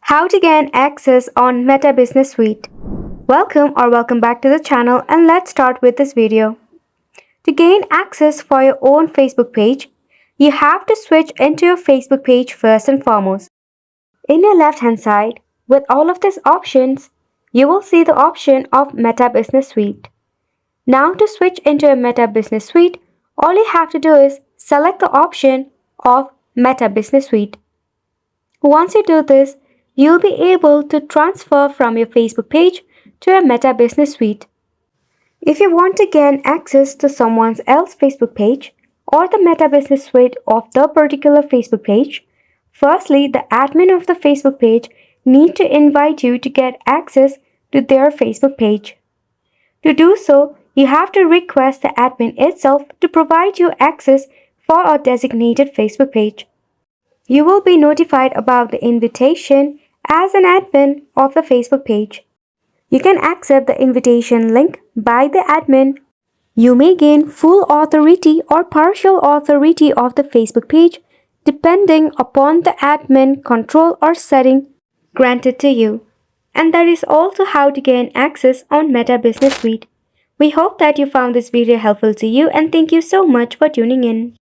How to gain access on Meta Business Suite. Welcome back to the channel, and let's start with this video. To gain access for your own Facebook page, you have to switch into your Facebook page first and foremost. In your left hand side, with all of these options, you will see the option of Meta Business Suite. Now to switch into a Meta Business Suite, all you have to do is select the option of Meta Business Suite. Once you do this, you'll be able to transfer from your Facebook page to a Meta Business Suite. If you want to gain access to someone else's Facebook page or the Meta Business Suite of the particular Facebook page, firstly, the admin of the Facebook page need to invite you to get access to their Facebook page. To do so, you have to request the admin itself to provide you access for a designated Facebook page. You will be notified about the invitation as an admin of the Facebook page. You can accept the invitation link by the admin. You may gain full authority or partial authority of the Facebook page depending upon the admin control or setting granted to you. And that is also how to gain access on Meta Business Suite. We hope that you found this video helpful to you, and thank you so much for tuning in.